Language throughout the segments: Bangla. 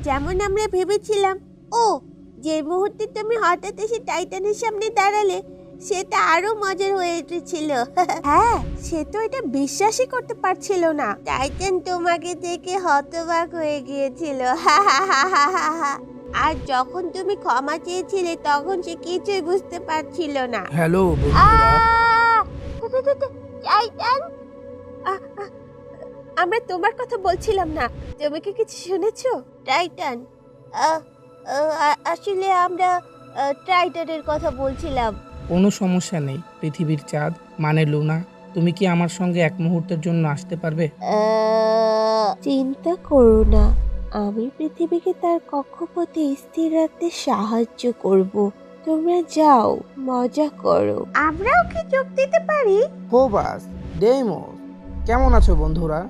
যেমন আমরা ভেবেছিলাম। ও, যে মুহূর্তে তুমি হঠাৎ এসে টাইটানের সামনে দাঁড়ালে সেটা আরো মজার হয়ে উঠেছিল। হ্যাঁ, সে তো এটা বিশ্বাসই করতে পারছিল না। টাইটান তোমাকে দেখে হতবাক হয়ে গিয়েছিল। আর যখন তুমি ক্ষমা চেয়েছিলে তখন সে কিছুই বুঝতে পারছিল না। হ্যালো বন্ধুরা। টাইটান, আমরা তোমার কথা বলছিলাম না। তুমি কি কিছু শুনেছো? টাইটান, আসলে আমরা টাইটানের কথা বলছিলাম। কোনো সমস্যা নেই। পৃথিবীর চাঁদ মানে লুনা, তুমি কি আমার সঙ্গে এক মুহূর্তের জন্য আসতে পারবে? চিন্তা করো না, আমি পৃথিবীকে তার কক্ষপথে স্থির রাখতে সাহায্য করব। তোমরা যাও, মজা করো। আমরাও কি যোগ দিতে পারি? ফোবাস, ডেইমোস, কেমন আছো বন্ধুরা?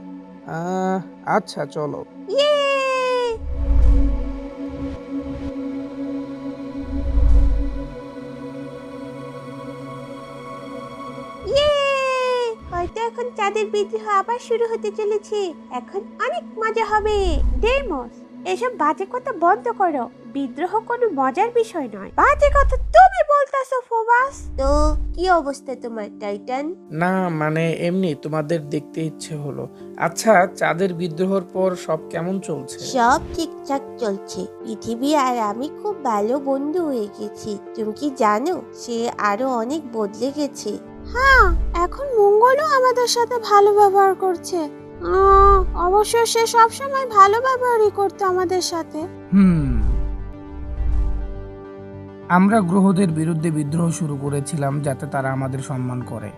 আচ্ছা চলো। ইয়ে! ইয়ে! হয়তো এখন চাঁদের বিদ্রোহ আবার শুরু হতে চলেছে। এখন অনেক মজা হবে। ডেমোস, এসব বাজে কথা বন্ধ করো। বিদ্রোহ কোনো মজার বিষয় নয়। বাজে কথা তুমি বলতাছো ফোবাস। তো কি অবস্থা তোমার টাইটান? না মানে এমনি তোমাদের দেখতে ইচ্ছে হলো। আচ্ছা, চাঁদের বিদ্রোহের পর সব কেমন চলছে? সব ঠিকঠাক চলছে। পৃথিবী আর আমি খুব ভালো বন্ধু হয়ে গেছি। তুমি কি জানো সে আরো অনেক বদলে গেছে? হ্যাঁ, এখন মঙ্গলও আমাদের সাথে ভালো ব্যবহার করছে। অবশ্য সে সবসময় ভালো ব্যবহারই করতো আমাদের সাথে। আমরা গ্রহদের বিরুদ্ধে বিদ্রোহ শুরু করেছিলাম যাতে তারা আমাদের সম্মান করে,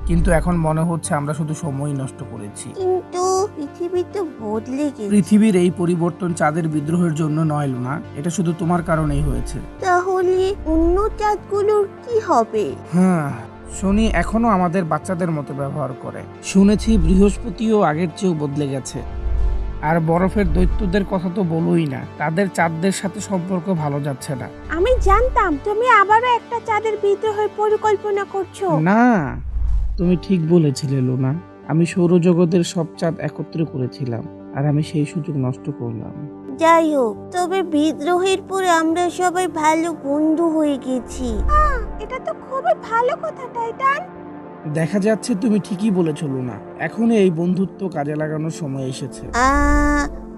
কিন্তু এখন মনে হচ্ছে আমরা শুধু সময় নষ্ট করেছি। কিন্তু পৃথিবী তো বদলে গেছে। পৃথিবীর এই পরিবর্তন চাঁদের বিদ্রোহের জন্য নয় লুনা, এটা শুধু তোমার কারণেই হয়েছে। তাহলে অন্য চাঁদগুলোর কি হবে? হ্যাঁ, শনি এখনো আমাদের বাচ্চাদের মতো ব্যবহার করে। শুনেছি বৃহস্পতিও আগের চেয়েও বদলে গেছে। আর বরফের দৈত্যদের কথা তো বলোই না, তাদের চাঁদদের সাথে সম্পর্ক ভালো যাচ্ছে না। আমি জানতাম তুমি আবারও একটা চাঁদের বিদ্রোহের পরিকল্পনা করছো। না, তুমি ঠিক বলেছিলে লুনা। আমি সৌরজগতের সব চাঁদ একত্র করেছিলাম, আর আমি সেই সুযোগ নষ্ট করলাম। যাই হোক, তবে বিদ্রোহের পরে আমরা সবাই ভালো বন্ধু হয়ে গেছি। এটা তো খুবই ভালো কথা টাইটান। দেখা যাচ্ছে তুমি ঠিকই বলেছো লুনা, এখন এই বন্ধুত্ব কাজে লাগানোর সময় এসেছে।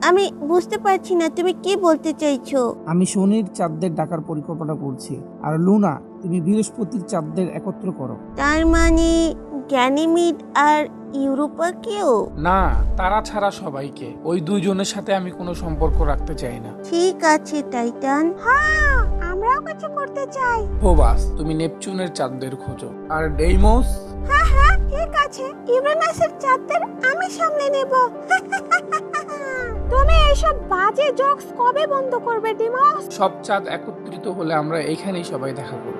আমি বুঝতে পারছি না তুমি কি বলতে চাইছো। আমি শনির চাঁদদের ডাকার পরিকল্পনা করছি, আর লুনা তুমি বৃহস্পতির চাঁদদের একত্র করো। তার মানে গ্যানিমিড আর ইউরোপাকেও? না, তারা ছাড়া সবাইকে। ওই দুইজনের সাথে আমি কোনো সম্পর্ক রাখতে চাই না। ঠিক আছে টাইটান। হ্যাঁ, আমরাও কিছু করতে চাই। ফোবাস, তুমি নেপচুনের চাঁদদের খোঁজো, আর ডেইমোস? হ্যাঁ হ্যাঁ, ঠিক আছে। ইউরেনাসের চাঁদদের আমি সামলে নেব। তুমি এইসব বাজে জোকস কবে বন্ধ করবে ডিমোস? সব চাঁদ একত্রিত হলে আমরা এখানেই সবাই দেখা করব।